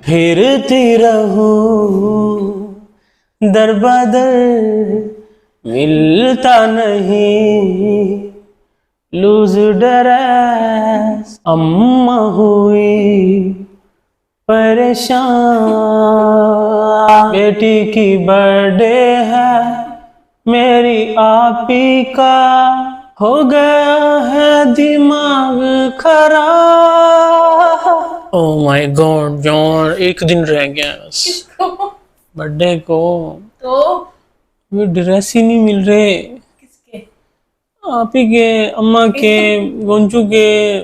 फिरती रहूं दर बदर, मिलता नहीं लूज ड्रेस। अम्मा हुई परेशान, बेटी की बर्थडे है मेरी आपी का, हो गया है दिमाग खराब। ओ माय गॉड यार, एक दिन रह गया बस बर्थडे को, तो ये ड्रेस ही नहीं मिल रहे। किसके? आप ही के, अम्मा के, गोंचू के,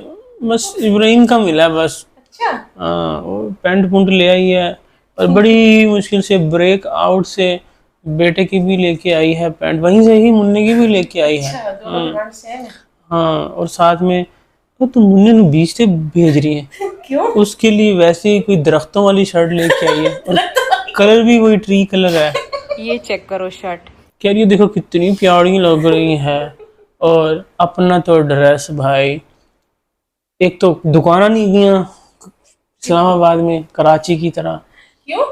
बस इब्राहिम का मिला बस। अच्छा। हाँ, वो पैंट पुंट ले आई है और बड़ी मुश्किल से ब्रेक आउट से बेटे की भी लेके आई है पैंट, वहीं से ही मुन्ने की भी लेके आई है। अच्छा, दोनों ब्रांड सेम है। हाँ, और साथ में तो मुन्ने ने बीच से भेज रही है क्यों? उसके लिए वैसे ही कोई दरख्तों वाली शर्ट लेके आई है और कलर भी वही ट्री कलर है। ये चेक करो शर्ट, कह रही है देखो कितनी प्यारी लग रही है। और अपना तो ड्रेस भाई, एक तो दुकाना नहीं गया इस्लामाबाद में कराची की तरह, क्यों?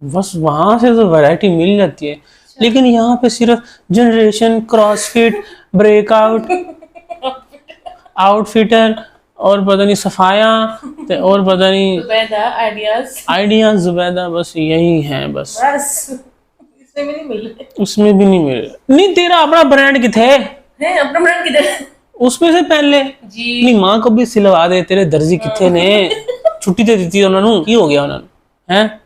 बस वहां से तो वैरायटी मिल जाती है, लेकिन यहाँ पे सिर्फ जनरेशन, क्रॉसफिट, ब्रेकआउट, आउटफिटर और पता नहीं सफाया और पता नहीं जुबैदा, आइडिया जुबैदा, बस यही है बस इसमें भी नहीं मिल रहे। उसमें भी नहीं मिल रहा। नहीं तेरा अपना ब्रांड किथे हैं अपना ब्रांड किधर है? उसमें से पहले जी अपनी मां को भी सिलवा दे, तेरे दर्जी किथे ने छुट्टी दे दी उन्होंने, की हो गया उन्होंने हैं,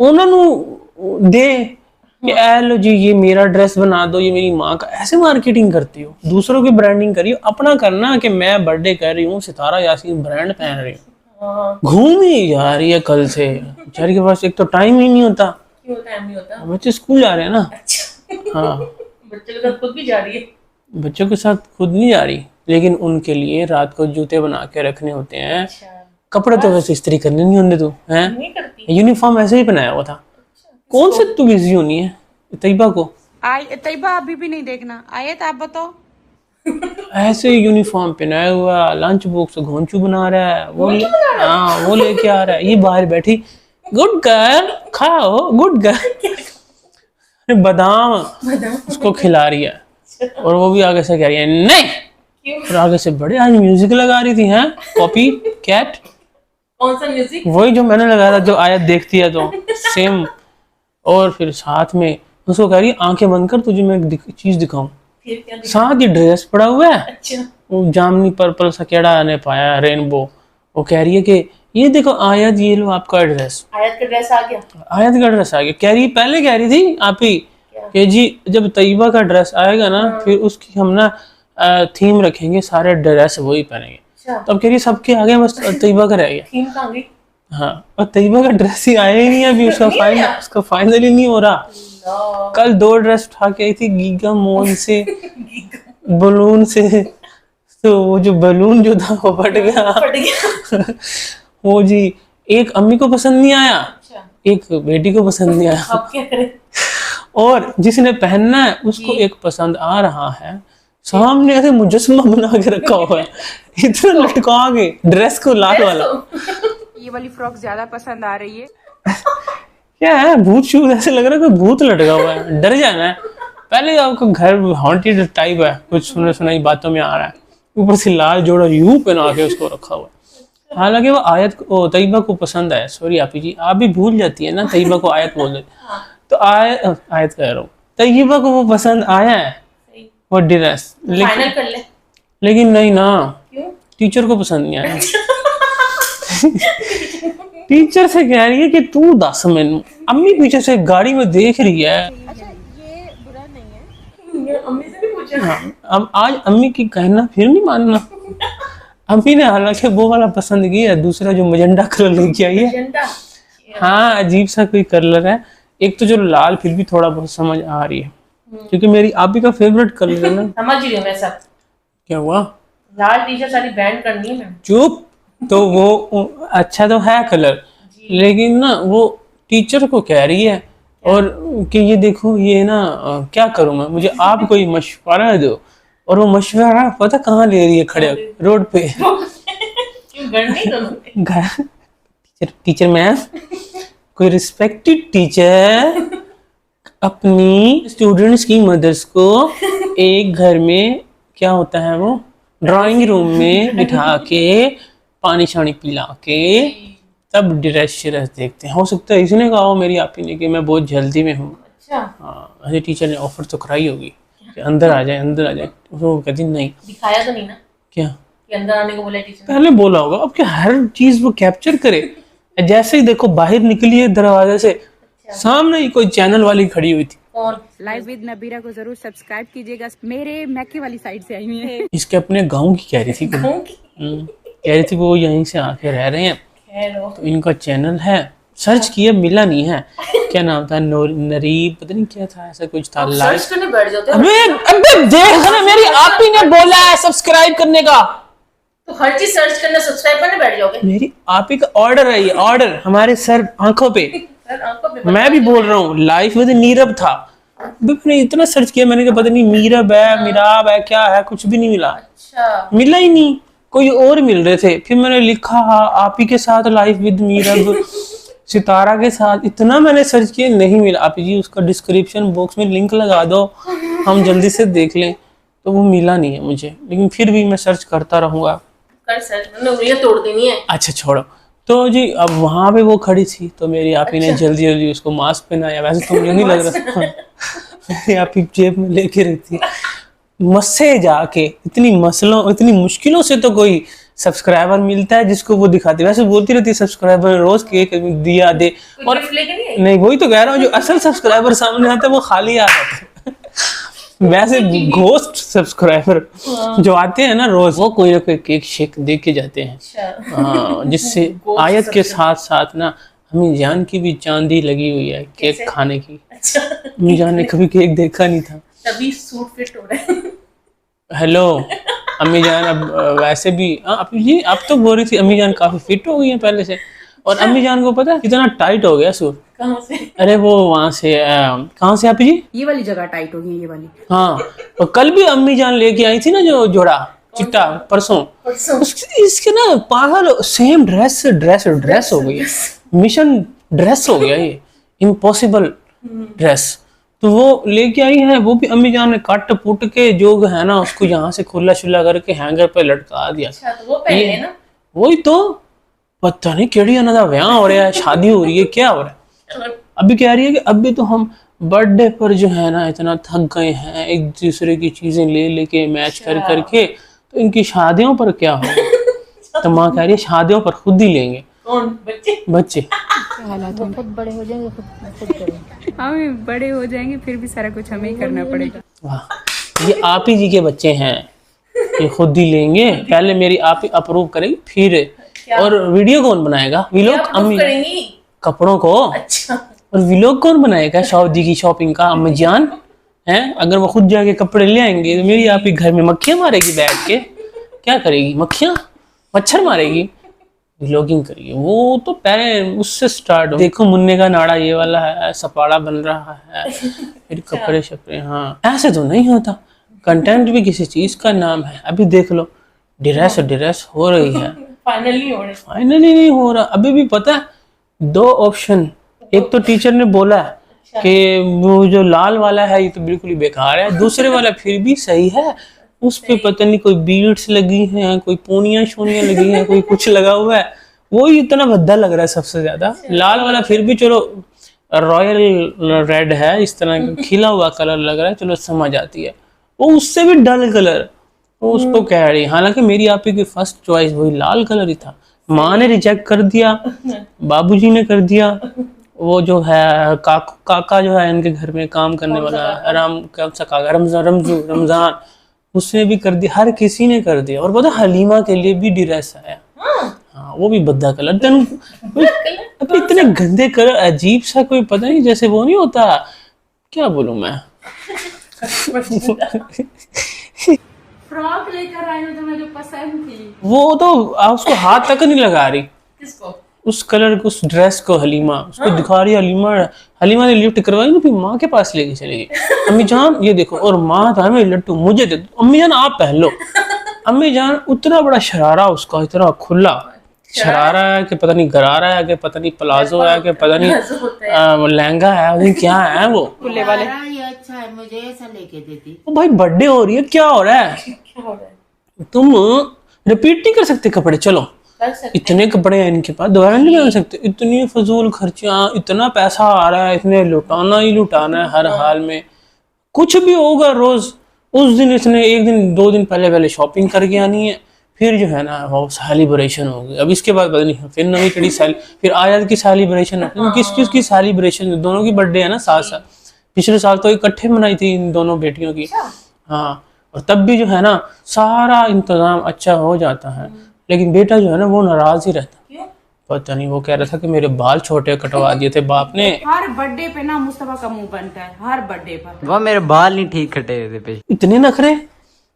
उन्होंने दे कि ए लो जी ये मेरा ड्रेस बना दो, ये मेरी माँ का। ऐसे मार्केटिंग करती हो, दूसरों की ब्रांडिंग करियो, अपना करना कि मैं बर्थडे कर रही हूँ, सितारा यासीन ब्रांड पहन रही हूँ। हाँ, घूम ही जा रही है कल से, बेचारी के पास एक तो टाइम ही नहीं होता, क्यों टाइम नहीं होता? बच्चे स्कूल जा रहे हैं ना। अच्छा हाँ, बच्चे के साथ खुद भी जा रही है। बच्चों के साथ खुद नहीं जा रही, लेकिन उनके लिए रात को जूते बना के रखने होते हैं। अच्छा, कपड़े तो वैसे इस्त्री करने नहीं होते, तू हैं नहीं करती? यूनिफॉर्म ऐसे ही पहनाया हुआ था। कौन से तू बिजी होनी है तैयबा को, तैयबा अभी भी नहीं देखना आए तो आप बताओ। ऐसे यूनिफॉर्म पहनाया हुआ, लंच बॉक्स घोंचू बना रहा है हाँ वो लेके आ रहा है, ये बाहर बैठी गुड गर्ल खाओ गुड गर्ल, बादाम उसको खिला रही है और वो भी आगे से कह रही है नहीं। क्यों? और आगे से बड़े आज म्यूजिक लगा रही थी हैं, कॉपी कैट, कौन सा म्यूजिक? वही जो मैंने लगाया था, जो आयत देखती है तो सेम। और फिर साथ में उसको कह रही है आंखें बंद कर, तुझे मैं एक चीज दिखाऊं। फिर क्या दिखा? साथ ही ड्रेस पड़ा हुआ है, अच्छा वो जामनी पर्पल सा केड़ा ने पाया रेनबो। वो कह रही है कि ये देखो आयत, ये लो आपका ड्रेस। आयत का ड्रेस आ गया? आयत का ड्रेस आ गया। कह रही पहले कह रही थी आप ही कि जी जब तैयबा का ड्रेस आएगा ना फिर उसकी हम ना थीम रखेंगे, सारे ड्रेस वही पहनेंगे। अच्छा तब कह रही सबके आगे बस तैयबा का रह गया। थीम कहाँ गई? हाँ, और तैयबा का ड्रेस ही आया ही नहीं है अभी, उसका फाइनली नहीं हो रहा। नो कल 2 ड्रेस उठा के आई थी गीगा मॉल से बलून से, तो वो जो बलून जो था वो फट गया। फट गया। वो जी एक अम्मी को पसंद नहीं आया, अच्छा एक बेटी को पसंद नहीं आया, अब क्या करें? और जिसने पहनना है उसको एक पसंद आ रहा है। सामने ऐसे मुजस्समा बना के रखा हुआ है, इतना लटका के ड्रेस को लाल वाला। ये वाली फ्रॉक ज्यादा पसंद आ रही है। क्या है भूत शूज, ऐसे लग रहा है कोई भूत लटका हुआ है, डर जाना है। पहले आपका घर हॉन्टेड टाइप है, कुछ सुने सुनाई बातों में आ रहा है, ऊपर से लाल जोड़ा यूं पहना के उसको रखा हुआ है। हालांकि वो आयत को तैयबा को पसंद है। सॉरी आपी जी, आप भी भूल जाती है ना, तैयबा को आयत बोल देते, तो आयत कह रहा हूँ, तैयबा को वो पसंद आया है वो ड्रेस, फाइनल कर ले। लेकिन नहीं ना, क्यों? टीचर को पसंद नहीं आया। टीचर से कह रही है कि तू दस मैनू, अम्मी पीछे से गाड़ी में देख रही है। अम्मी से भी पूछा? हाँ, अब आज अम्मी की कहना फिर नहीं मानना। अम्मी ने हालांकि वो वाला पसंद किया है, दूसरा जो मजेंडा कलर लेके आई है। एजेंडा? हाँ, अजीब सा कोई कलर है। एक तो जो लाल फिर भी थोड़ा बहुत समझ आ रही है, क्योंकि मेरी आप ही का फेवरेट कलर है ना। समझ रही हूँ मैं सब। क्या हुआ? लाल टी शर्ट सारी बैंड करनी है मैंने। चुप। तो वो अच्छा तो है कलर, लेकिन ना वो टीचर को कह रही है और कि ये देखो ये ना क्या करूं मैं, मुझे आप कोई मशवरा दो। और वो मशवरा पता कहाँ ले रही है, खड़े रोड पे। क्यों घर नहीं दोनों पे? घर टीचर मैम, कोई रिस्पेक्टेड टीचर अपनी स्टूडेंट्स की मदर्स को एक घर में क्या होता है वो ड्राइंग रूम में बिठा के पानी शानी पिला के तब ड्रेस श्रेस देखते हैं। हो सकता है इसने कहा हो मेरी आपी ने कि मैं बहुत जल्दी में हूँ। अच्छा, हाँ, ऐसे टीचर ने ऑफर तो कराई होगी कि अंदर आ जाए अंदर आ जाए। वो कहती नहीं। दिखाया तो नहीं ना क्या कि अंदर आने को बोला टीचर ने? पहले बोला होगा। अब क्या हर चीज वो कैप्चर करे? जैसे ही देखो बाहर निकली है दरवाजे से, सामने ही कोई चैनल वाली खड़ी हुई थी। कौन? लाइव विद नबीरा को जरूर सब्सक्राइब कीजिएगा। मेरे मैके वाली साइड से आई हुई है। इसके अपने गांव की कह रही थी गाँव की? कह रही थी वो यहीं से आके रह रहे हैं, खैर हो। तो इनका चैनल है। सर्च किया मिला नहीं है। क्या नाम था? नरीब पता नहीं क्या था, ऐसा कुछ था। लाइव सर्च करने बैठ जाते हो अबे देख ना, मेरी आप ही ने बोला है सब्सक्राइब करने का। तो हर चीज सर्च करना सब्सक्राइब करने बैठ जाओगे? मेरी आप ही का ऑर्डर है ये, ऑर्डर हमारे सर आंखों पे। सर आपको भी मैं भी बोल रहा हूँ लाइफ विद नीरब था। मैंने इतना सर्च किया, मैंने कहा पता नहीं मीरब है मिराब है क्या है, कुछ भी नहीं मिला। अच्छा, मिला ही नहीं, कोई और मिल रहे थे। फिर मैंने लिखा हाँ आप ही के साथ लाइफ विद मीरब सितारा के साथ। इतना मैंने सर्च किया नहीं मिला। आप जी उसका डिस्क्रिप्शन बॉक्स में लिंक लगा दो, हम जल्दी से देख लें। तो वो मिला नहीं है मुझे, लेकिन फिर भी मैं सर्च करता रहूंगा। कर सर्च, मैंने उंगलियां तोड़ देनी है। अच्छा छोड़ो। तो जी अब वहां पे वो खड़ी थी, तो मेरी आप ही ने जल्दी जल्दी उसको मास्क पहनाया। वैसे तो मुझे नहीं लग रहा मेरी आप ही जेब में लेके रखती है। मस्से जाके इतनी मुश्किलों से तो कोई सब्सक्राइबर मिलता है जिसको वो दिखाती है। वैसे बोलती रहती है सब्सक्राइबर रोज केक दिया दे, और गिफ्ट लेके नहीं आई? नहीं वही तो कह रहा हूँ, जो असल सब्सक्राइबर सामने आता है वो खाली आ जाता है। वैसे घोस्ट सब्सक्राइबर जो आते हैं ना रोज, वो कोई ना कोई केक शेक दे के जाते हैं। अच्छा, हाँ, जिससे आयत के साथ साथ ना हमें जान की भी चांदी लगी हुई है केक खाने की। अच्छा, अम्मी जान ने कभी केक देखा नहीं था। तभी सूट फिट हो रहा है। हेलो अम्मी जान, अब वैसे भी जी अब तो बोल रही थी अम्मी जान काफी फिट हो गई हैं पहले से। और अम्मी जान को पता है कितना टाइट हो गया सूट। कहाँ से? अरे वो वहां से कहाँ से आप जी? ये वाली जगह टाइट हो गई, ये वाली। हाँ, और कल भी अम्मी जान लेके आई थी ना जो जोड़ा चिट्टा परसों, इसके ना पागल सेम ड्रेस हो गई है। मिशन ड्रेस हो गया ये, इम्पॉसिबल ड्रेस। तो वो लेके आई है, वो भी अम्मी जान ने कट पुट के जो है ना उसको यहाँ से खुला शुला करके हैंगर पे लटका दिया। अच्छा, तो वो पहले ना वही तो पता नहीं केड़ी अनदा ब्याह हो रहा है, शादी हो रही है, क्या हो रहा है। अभी कह रही है कि अभी तो हम बर्थडे पर जो है ना इतना थक गए हैं एक दूसरे की चीजें ले लेके मैच कर करके, तो इनकी शादियों पर क्या होगा। तो माँ कह रही है शादियों पर खुद ही लेंगे। कौन? बच्चे? खुद बड़े हो जाएंगे, खुद करेंगे। हम बड़े हो जाएंगे फिर भी सारा कुछ हमें ही करना पड़ेगा। वाह, ये आप ही जी के बच्चे हैं, ये खुद ही लेंगे। पहले मेरी आप ही अप्रूव करेगी फिर। और वीडियो कौन बनाएगा? व्लॉग अम्मी करेंगी कपड़ों को। अच्छा, और व्लॉग कौन बनाएगा सऊदी की शॉपिंग का? अम्मी जान हैं, अगर वो खुद जाके कपड़े ले आएंगे तो मेरी आप ही घर में मक्खियां मारेगी बैठ के। क्या करेगी? मक्खियां मच्छर मारेगी। व्लॉगिंग करिए, वो तो पहले उससे स्टार्ट हो। देखो मुन्ने का नाड़ा ये वाला है, सपाड़ा बन रहा है, फिर कपड़े शपड़े। हाँ, ऐसे तो नहीं होता। कंटेंट भी किसी चीज का नाम है। अभी देख लो ड्रेस हो रही है, फाइनली नहीं हो रहा। अभी भी पता है 2 ऑप्शन। एक तो टीचर ने बोला कि वो जो लाल वाला है ये तो बिल्कुल ही बेकार है, दूसरे वाला फिर भी सही है, उस पे पता नहीं कोई बीड्स लगी हैं, कोई पोनियां शोनियां लगी हैं, कोई कुछ लगा हुआ है, वो ही इतना भद्दा लग रहा है सबसे ज्यादा। लाल वाला फिर भी चलो रॉयल रेड है, इस तरह का खिला हुआ कलर लग रहा है, चलो समझ आती है। वो उससे भी डल कलर वो उसको कह रही। हालांकि मेरी आप ही की फर्स्ट चॉइस वही लाल कलर ही था। माँ ने रिजेक्ट कर दिया, बाबूजी ने कर दिया, वो जो है काका जो है इनके घर में काम करने वाला रमजान उसने भी कर दिया, हर किसी ने कर दिया। और पता हलीमा के लिए भी ड्रेस आया। हाँ, वो भी भद्दा कलर। अब इतने गंदे कलर, अजीब सा, कोई पता नहीं जैसे वो नहीं होता, क्या बोलूं मैं। फ्रॉक लेकर आई हूँ तुम्हें जो पसंद थी। वो तो उसको हाथ तक नहीं लगा रही। किसको? उस कलर को, उस ड्रेस को हलीमा उसको दिखा रही है। हलीमा ने लिफ्ट करवाई ना, फिर माँ के पास लेके चली गई। अम्मी जान ये देखो, और माँ था मैं लट्टू मुझे दे दो। अम्मी जान आप पहन लो। अम्मी जान उतना बड़ा शरारा उसका, इतना खुला, शरारा है कि पता नहीं गरारा है कि पता नहीं प्लाजो है कि पता नहीं वो लहंगा है, वो क्या है वो। खुले वाले ये अच्छा है, मुझे ऐसा लेके देती। ओ भाई बर्थडे हो रही है, क्या हो रहा है? क्या हो रहा है? तुम रिपीट नहीं कर सकते कपड़े? चलो कर सकते इतने कपड़े हैं इनके पास, दोबारा नहीं बना सकते? इतनी फजूल खर्चियां, इतना पैसा आ रहा है, इसने लुटाना ही लुटाना है हर हाल में। कुछ भी होगा रोज, उस दिन इसने एक दिन 2 दिन पहले शॉपिंग करके आनी है, फिर जो है ना वो सेलिब्रेशन होगी। अब इसके बाद पता नहीं फिर नई कड़ी फिर आयत की सेलिब्रेशन है। किस किस की सेलिब्रेशन? दोनों की बर्थडे है ना साथ साथ। पिछले साल तो इकट्ठे मनाई थी इन दोनों बेटियों की। हाँ, और तब भी जो है ना सारा इंतजाम अच्छा हो जाता है, लेकिन बेटा जो है ना वो नाराज ही रहता। क्यों? पता नहीं, वो कह रहा था कि मेरे बाल छोटे कटवा दिए थे बाप ने। हर बर्थडे पे ना मुस्तफा का मुंह बनता है, हर बर्थडे पर। वो मेरे बाल नहीं ठीक कटे हुए थे। इतने नखरे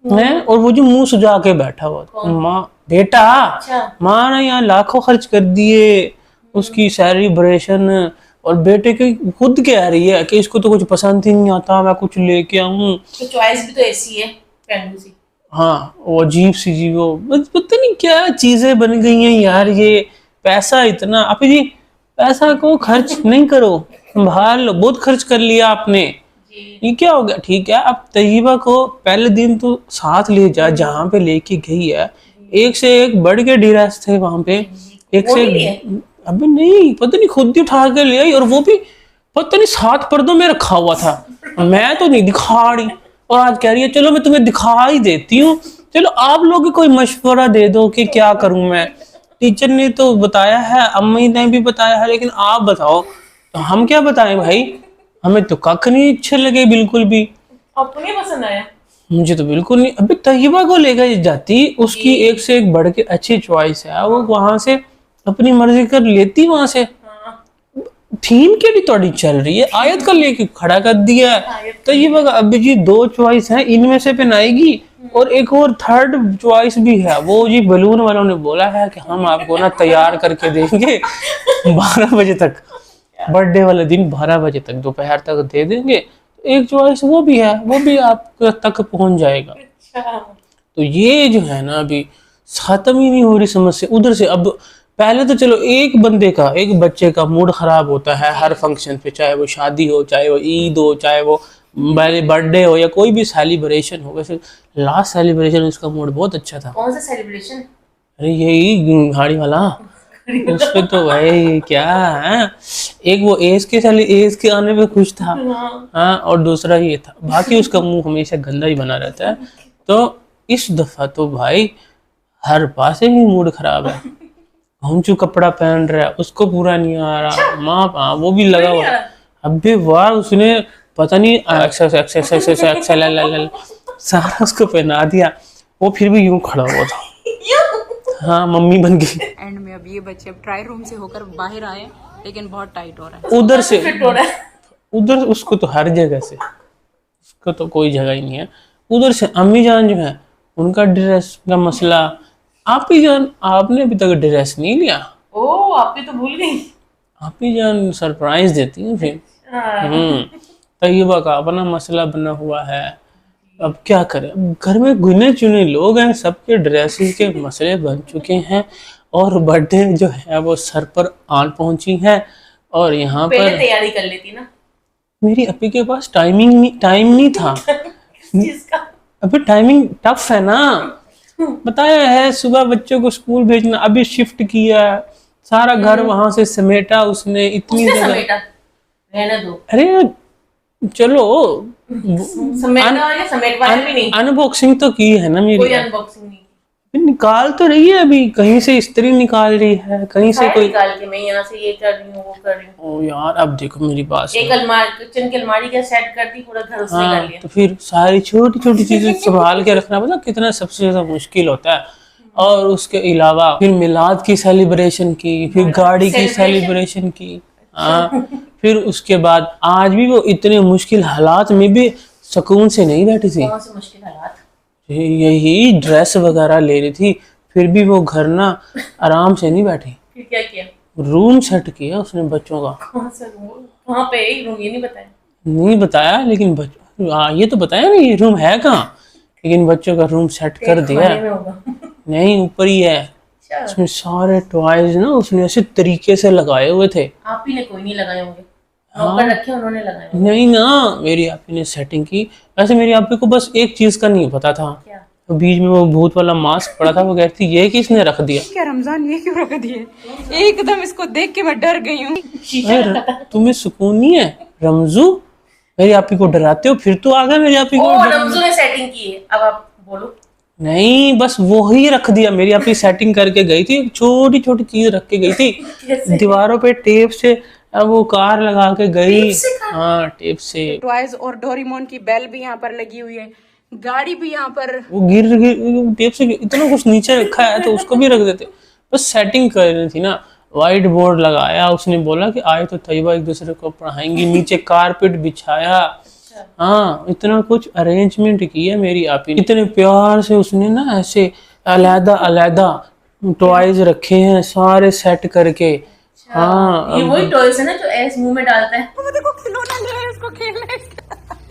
हैं, और वो जो मुंह सुजा के बैठा हुआ था। माँ बेटा, माँ ने यहाँ लाखों खर्च कर दिए उसकी सेलिब्रेशन, और बेटे की खुद कह रही है कि इसको तो कुछ पसंद ही नहीं आता, मैं कुछ लेके आऊं। तो चॉइस भी तो ऐसी है, पेंडू सी। हाँ, वो अजीब सी जी, वो पता नहीं क्या चीजें बन गई हैं यार। ये पैसा इतना, आप जी पैसा को खर्च नहीं करो, संभाल लो। बहुत खर्च कर लिया आपने, ये क्या हो गया? ठीक है, अब तैयबा को पहले दिन तो साथ ले जा, जहाँ पे लेके गई है एक से एक बढ़ के ड्रेस थे वहां पे, एक से एक। अबे नहीं, पता नहीं खुद ही उठा के ले आई, और वो भी पता नहीं 7 पर्दों में रखा हुआ था। मैं तो नहीं दिखा रही, और आज कह रही है चलो मैं तुम्हें दिखा ही देती हूँ। चलो आप लोग कोई मशवरा दे दो कि क्या करूं मैं। टीचर ने तो बताया है, अम्मी ने भी बताया है, लेकिन आप बताओ तो हम क्या बताएं भाई? हमें तो कख नहीं अच्छे लगे बिल्कुल भी। आपको नहीं पसंद आया? मुझे तो बिल्कुल नहीं। अभी तैयबा को लेकर जाती, उसकी एक से एक बढ़ के अच्छी चॉइस है, वो वहां से अपनी मर्जी कर लेती वहां से। थीम के लिए थोड़ी चल रही है, आयत का लेके खड़ा कर दिया है। तैयबा का अभी जी 2 चॉइस है, इनमें से पहनाएगी, और एक और 3rd चॉइस भी है। वो जी बलून वालों ने बोला है कि हम आपको ना तैयार करके देंगे 12 बजे तक, बर्थडे वाले दिन 12 बजे तक दोपहर तक दे देंगे। तो एक चॉइस वो भी है, वो भी आप तक पहुंच जाएगा। तो ये जो है ना अभी खत्म ही नहीं हो रही समस्या उधर से। अब पहले तो चलो एक बंदे का, एक बच्चे का मूड खराब होता है हर फंक्शन पे, चाहे वो शादी हो, चाहे वो ईद हो, चाहे वो बर्थडे हो, या कोई भी सेलिब्रेशन हो। वैसे लास्ट सेलिब्रेशन उसका मूड बहुत अच्छा था। कौन सा सेलिब्रेशन? अरे यही गाड़ी वाला, उस पे तो भाई क्या है, एक वो एज के आने पे खुश था। हाँ, और दूसरा ये था, बाकी उसका मुंह हमेशा गंदा ही बना रहता है। तो इस दफा तो भाई हर पासे ही मूड खराब है। हमचू कपड़ा पहन रहा है, उसको पूरा नहीं आ रहा। माँ वो भी लगा हुआ। अबे वाह, उसने पता नहीं सारा उसको पहना दिया, वो फिर भी यूं खड़ा हुआ था। हाँ, मम्मी बन गई। एंड में अब ये बच्चे अब ट्राई रूम से होकर बाहर आए, लेकिन बहुत टाइट हो रहा है। उधर से उधर उसको तो हर जगह से, उसको तो कोई जगह ही नहीं है। उधर से अम्मी जान जो है उनका ड्रेस का मसला। आप ही जान, आपने अभी तक ड्रेस नहीं लिया। ओ, आप भी तो भूल गई। आप ही जान सरप्राइज देती हैं फिर। तैयबा का अपना मसला बना हुआ है, अब क्या करें। अब घर में गिने चुने लोग हैं, सबके ड्रेसेस के मसले बन चुके हैं, और बर्थडे जो है वो सर पर आन पहुंची है। और यहाँ पर तैयारी कर लेती ना। मेरी अपी के पास टाइम नहीं था। जिसका अभी टाइमिंग टफ है ना, बताया है सुबह बच्चों को स्कूल भेजना, अभी शिफ्ट किया, सारा घर वहां से समेटा उसने, इतनी जगह। रहने दो। अरे चलो, समेट वाला भी नहीं। अनबॉक्सिंग तो की है ना मेरी। कोई अनबॉक्सिंग नहीं। निकाल तो रही है अभी, कहीं से इस्त्री निकाल रही है, कहीं से कोई निकाल के मैं यहाँ से ये कर रही हूँ, वो कर रही हूँ। ओ यार, अब देखो मेरी बात एक अलमारी, किचन की अलमारी का सेट कर दी, पूरा घर उसने कर लिया। तो फिर सारी छोटी छोटी चीजें संभाल के रखना पता कितना सबसे ज्यादा मुश्किल होता है। और उसके अलावा फिर मिलाद की सेलिब्रेशन की, फिर गाड़ी की सेलिब्रेशन की। हाँ, फिर उसके बाद आज भी वो इतने मुश्किल हालात में भी सुकून से नहीं बैठी थी। कौन से मुश्किल हालात? यही ड्रेस वगैरह ले रही थी, फिर भी वो घर ना आराम से नहीं बैठी। फिर क्या किया? रूम सेट किया उसने बच्चों का। कौन सा रूम? कहाँ पे है रूम? ये नहीं बताया। नहीं बताया, लेकिन ये तो बताया ना ये रूम है कहाँ, लेकिन बच्चों का रूम सेट कर दिया। खाने में होगा। नहीं, ऊपर ही है। उसमें सारे टॉयज ना उसने ऐसे तरीके से लगाए हुए थे। आप ही ने कोई नहीं लगाए होंगे, नौकर रखे उन्होंने लगाए होंगे। नहीं ना, मेरी आपी ने सेटिंग की। वैसे मेरी आपी को बस एक चीज का नहीं पता था, क्या? तो बीच में वो भूत वाला मास्क पड़ा था, वो कहती ये किसने रख दिया। क्या रमजान ये क्यों रख दिए? एकदम इसको देख के मैं डर गई हूँ। अरे तुम्हें सुकून नहीं है रमजू, मेरी आपी को डराते हो, फिर तो आ गया मेरी आपी को ओ डराने। रमजू ने सेटिंग की है, अब आप बोलो। नहीं बस वो ही रख दिया, मेरी आपी सेटिंग करके गई थी, छोटी छोटी चीज रख के गई थी कैसे? दीवारों पे टेप से, अब वो कार लगा के गई। टेप से कार? हाँ टेप से। टॉयज और डोरेमोन की बेल भी यहाँ पर लगी हुई है, गाड़ी भी यहाँ पर। वो गिर टेप से इतना कुछ नीचे रखा है तो उसको भी रख देते, बस सेटिंग करनी थी ना। व्हाइट बोर्ड लगाया, उसने बोला कि आए तो तैयबा एक दूसरे को पढ़ाएंगी, नीचे कारपेट बिछाया। हाँ इतना कुछ अरेंजमेंट किया मेरी आपी ने, इतने प्यार से उसने ना ऐसे अलहदा अलहदा टॉयज रखे हैं सारे सेट करके। हाँ ये वही टॉयज है ना जो ऐस मुंह में डालता है। वो देखो खिलौना ले है, उसको खेलना है।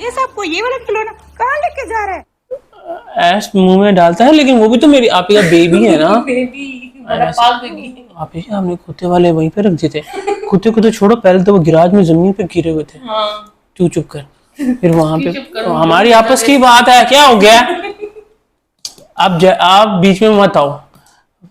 ये सबको ये वाला खिलौना कहाँ लेके जा रहा है? ऐस मुंह में डालता है, लेकिन वो भी तो मेरी आपी का बेबी है ना। बेबी बड़ा पाग बेबी। आपी जी आपने कुत्ते वाले वहीं पे रख दिए थे। कुत्ते को तो छोड़ो, पहले तो वो गिराज में जमीन पे गिरे हुए थे। हाँ तू चुप कर, फिर वहां पे चुप करो। हमारी आपस की बात है, क्या हो गया। आप बीच में मत आओ।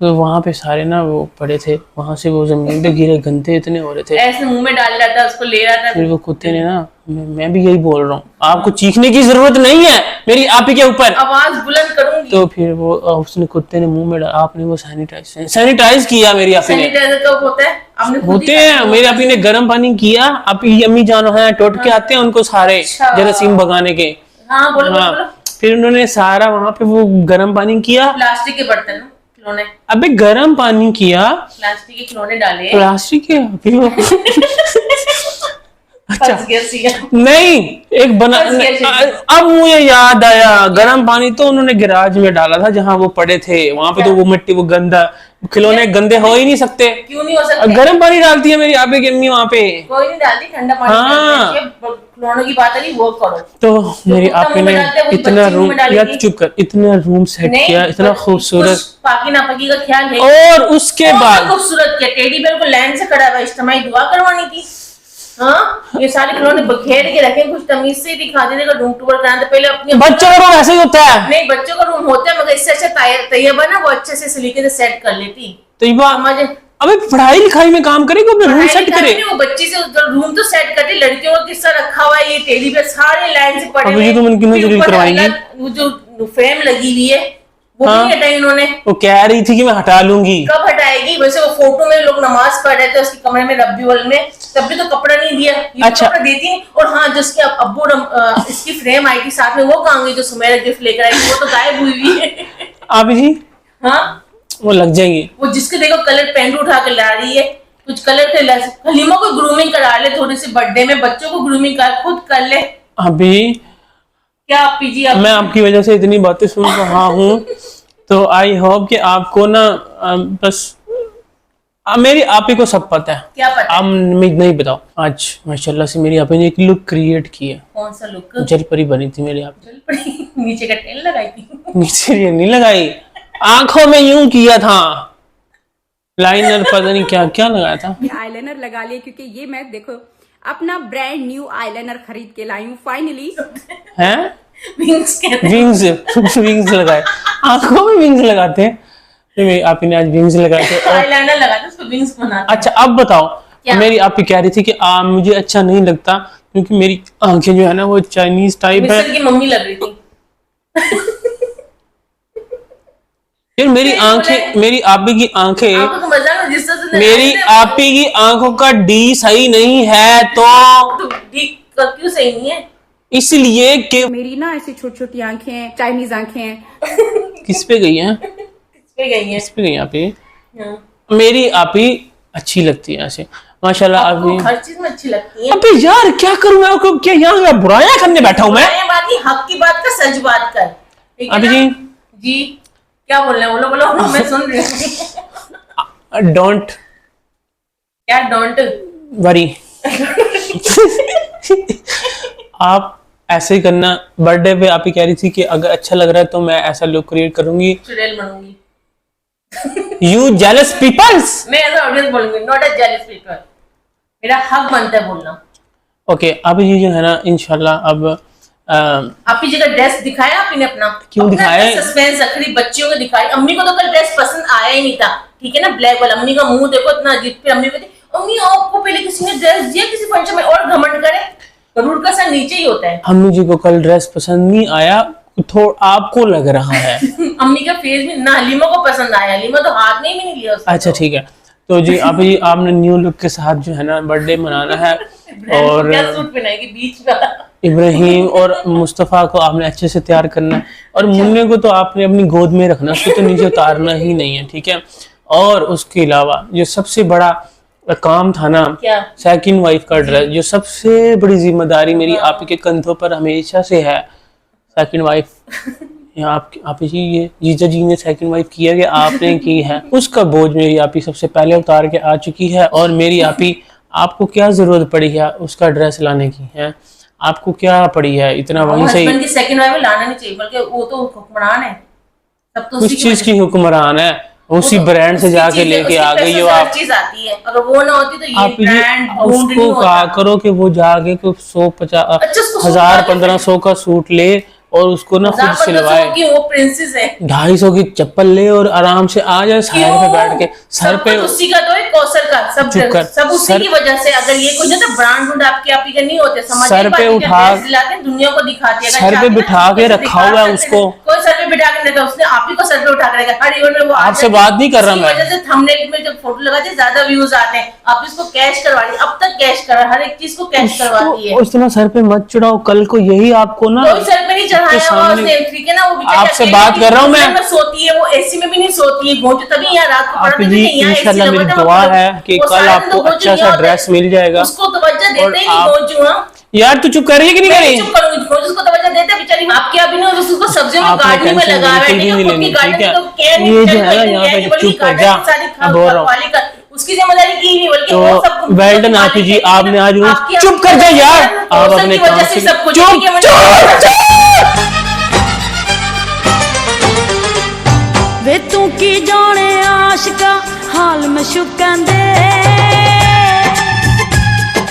तो वहां पे सारे ना वो पड़े थे, वहां से वो जमीन पे गिरे, गंदे इतने हो रहे थे। ऐसे मुंह में डाल रहा था, उसको ले रहा था। फिर वो कुत्ते ने ना, मैं भी यही बोल रहा हूँ, आपको चीखने की जरूरत नहीं है मेरी आपी के ऊपर। आवाज बुलंद करूंगी। तो फिर वो उसने कुत्ते ने मुंह में डाला, आपने वो सैनिटाइज किया मेरी आपी ने। सैनिटाइजर कब होता है? आपने खुद ही होते हैं, मेरी आपी ने गर्म पानी किया, आपी अम्मी जानो है टोट के आते हैं उनको सारे अच्छा। जरासीम भगाने के। हाँ बोलो हाँ बोलो। फिर उन्होंने सारा वहां पे वो गर्म पानी किया। प्लास्टिक के बर्तन ना, खिलौने, अबे गर्म पानी किया, प्लास्टिक के खिलौने डाले। प्लास्टिक के फिर वो अच्छा फंस गया सिया। नहीं एक बना बस ये चीज़। अब मुझे याद आया, गर्म पानी तो उन्होंने गैराज में डाला था जहां वो पड़े थे, वहां पे तो वो मिट्टी, वो गंदा, खिलौने गंदे हो ही नहीं सकते। क्यों नहीं हो सकता? गर्म पानी डालती है मेरी आपी की अम्मी वहां पे। कोई नहीं डालती, ठंडा पानी हाँ। डालते हैं। ये खिलौनों की बात है, वो करो। तो मेरी कुत्ता आपी मुंह में ने डालते हैं, वही इतना बच्चे मुंह रूम, में डालेगी। यार चुप कर, इतना रूम सेट नहीं, किया, इतना कुछ खूबसूरत। पाकी नापाकी का ख्याल है। और उसके बाद खूबसूरत क्या, टेडी बेयर को लाइन से खड़ा हुआ, इज्तिमाई दुआ करवानी थी। हाँ ये सारे खिलौने बखेर के रखे, कुछ तमीज से ही दिखा देने का, रूम टूर कराना। पहले अपने बच्चों का रूम ऐसे ही होता है। नहीं, बच्चों का रूम होता है, मगर इससे अच्छा तैयबा ना वो अच्छे से सलीके से सेट कर लेती। तैयबा समझ? अबे पढ़ाई लिखाई में काम करेगी, अपने रूम सेट करे। वो बच्ची से रूम तो सेट करती, लड़कियों का किस्सा रखा हुआ है, ये टेडी बेयर सारे लाइन से पड़े अब ये तो मन की फिर नजर ऊपर करवाएंगी। वो जो फ्रेम लगी हुई है वो हाँ। भी नहीं हटाई उन्होंने। वो कह रही थी कि मैं हटा लूंगी। कब हटाएगी? वैसे वो फोटो में लोग नमाज पढ़ रहे थे उसके कमरे में रब्बी में, तब भी तो कपड़ा नहीं दिया। ये अच्छा। कपड़ा देती है। और हाँ, जिसके अब्बू इसकी फ्रेम आई थी साथ में, वो कहाँ गई जो सुमेरा गिफ्ट लेकर आई थी? वो तो गायब हुई हुई है। आप जी हाँ वो लग जाएंगी। वो जिसके देखो कलर पेंट उठा के ला रही है, कुछ कलर के हलीमा को ग्रूमिंग करा ले, थोड़ी सी बर्थडे में बच्चों को ग्रूमिंग कर, खुद कर ले। अभी क्या आप पीजी मैं आपकी वजह से इतनी बातें सुन रहा हूँ, तो आई होप कि आपको ना बस मेरी आपी को सब पता है। क्या पता? आप नहीं बताओ। आज माशाल्लाह से मेरी आपी ने एक लुक क्रिएट की है। कौन सा लुक? जल परी बनी थी मेरी आपी। जल पड़ी? नीचे का तेल लगाई थी? नीचे ये नहीं लगाई, आंखों में यूं किया था, लाइनर पता नहीं क्या क्या लगाया था। आईलाइनर लगा लिया, क्योंकि ये मैं देखो अपना ब्रांड न्यू आईलाइनर खरीद के लाई हूँ फाइनली। हैं विंग्स कहते हैं। विंग्स विंग्स लगाए, आंखों में विंग्स लगाते हैं। तो मेरी आपी ने आज विंग्स लगाए थे। और आईलाइनर लगाते उसको विंग्स बनाते। अच्छा अब बताओ, क्या? मेरी आपी कह रही थी कि मुझे अच्छा नहीं लगता क्योंकि मेरी आंखें जो है ना वो चाइनीज टाइप है। मिस्र की मम्मी लग रही थी। फिर मेरी आंखें, मेरी आपी की आंखें, आपको तो मजा ना जिस तरह से मेरी आपी की आंखों का डी सही नहीं है, तो क्यों सही नहीं है? इसलिए कि मेरी ना ऐसी छोटी छोटी आंखें हैं, चाइनीज आंखें हैं। किस पे गई हैं? किस पे गई है? किस पे गई आपी? हाँ। मेरी आपी अच्छी लगती है ऐसे माशाल्लाह। आपको आपी हर चीज में अच्छी लगती है। अबे यार क्या करूं मैं, आपको क्या यहाँ बुराइयां करने बैठा हूं मैं? ये बात नहीं, हक की बात कर, सच बात कर। ठीक है अभी ना? जी जी क्या बोल रहे हैं? बोलो बोलो, मैं सुन रही हूँ। डोंट क्या डोंट? वरी। आप ऐसे ही करना। बर्थडे पे आप ही कह रही थी कि अगर अच्छा लग रहा है तो मैं ऐसा लुक क्रिएट करूंगी। चुड़ैल बनूंगी। You jealous peoples. मैं एज ऑडियंस बोलूंगी, नॉट अ जेलस पीपल। मेरा हक बनता है बोलना। ओके, अब ये जो है ना इंशाल्लाह अब आपकी जगह ड्रेस दिखाया आपने अपना, क्यों दिखाया? सस्पेंस रखी बच्चियों को दिखाई। अम्मी को तो कल ड्रेस पसंद आया ही नहीं था, ठीक है ना, ब्लैक वाला। अम्मी का मुंह देखो इतना अजीब। फिर अम्मी कहती अम्मी आपको पहले किसी ने ड्रेस दिया किसी फंक्शन में और घमंड करे। गरूर का सर नीचे ही होता है। अम्मी जी को कल ड्रेस पसंद नहीं आया, थोड़ा आपको लग रहा है। अम्मी का फेस भी ना, हलीमा को पसंद आया। हलीमा तो हाथ में ही नहीं लिया उसने। अच्छा ठीक है, तो जी अब जी आपने न्यू लुक के साथ जो है ना बर्थडे मनाना है और क्या सूट पहनाएगी बीच वाला? इब्राहिम और मुस्तफ़ा को आपने अच्छे से तैयार करना है और मुन्ने को तो आपने अपनी गोद में रखना, उसको तो नीचे उतारना ही नहीं है, ठीक है। और उसके अलावा जो सबसे बड़ा काम था ना, क्या? सेकंड वाइफ का ड्रेस, जो सबसे बड़ी जिम्मेदारी मेरी आपके कंधों पर हमेशा से है। सेकंड वाइफ आप जी, ये जीजा जी ने सेकंड वाइफ किया कि आपने की है, उसका बोझ मेरी आपी सबसे पहले उतार के आ चुकी है। और मेरी आपी आपको क्या जरूरत पड़ी है उसका ड्रेस लाने की है? आपको क्या पड़ी है इतना? वहीं से हस्बैंड की सेकंड वाइफ लाना नहीं चाहिए, बल्कि वो तो हुक्मरान है, सब तो उस चीज की हुक्मरान है, उसी ब्रांड से जाके लेके आ गई हो आप। चीज आती है, अगर वो ना होती तो ये आप ब्रांड उसको कहा करो कि वो जाके 100-50,000 1500 का सूट ले और उसको ना खुद सिलवाए। वो प्रिंसेस है, 250 की चप्पल ले और आराम से आ जाए साइड पे बैठ के। सर पे उसी का तो है, कौसर का सब उसी की वजह से। अगर ये कुछ ना ब्रांड आपके आप ही नहीं होते, समझ सर पे उठा दुनिया को दिखाती है, सर पे बिठा के रखा हुआ है उसको, कोई सर पे बिठा के नहीं, उसने आप ही को सर पे उठा के रखा। हर इवेंट में वो आपसे बात नहीं कर रहा मैं, वजह से थंबनेल में जब फोटो लगाते हैं ज्यादा व्यूज आते हैं। आप इसको कैश करवा रही, अब तक कैश करा, हर एक चीज को कैश करवाती है। उस तरह सर पे मत चढ़ाओ, कल को यही आपको ना कोई सर पे नहीं चढ़ाया उसने, ठीक है ना। वो आपसे बात कर रहा हूँ मैं। सोती है वो, एसी में भी नहीं सोती है, घोंच तभी यहाँ रात को पड़ती है। इंशाल्लाह मेरी दुआ है कि कल आपको अच्छा सा ड्रेस मिल जाएगा। उसको तवज्जो देते ही नहीं घोंचू। यार तू चुप कर रही है कि नहीं कर रही? चुप करूंगी, घोंच उसको तवज्जो देते बेचारी। आपके अभी ना उसको सब्जियों में गार्डनिंग में लगा है, ठीक है। ये जो है ना यहाँ पे चुप कर जा, अब बोल रहा हूँ उसकी जिम्मेदारी की नहीं, बल्कि वो सब तो वेल डन आपी जी, आपने आज चुप कर जा यार, आप अपने काम से चुप। वे तू की जाने आशिका हाल में शुकन दे।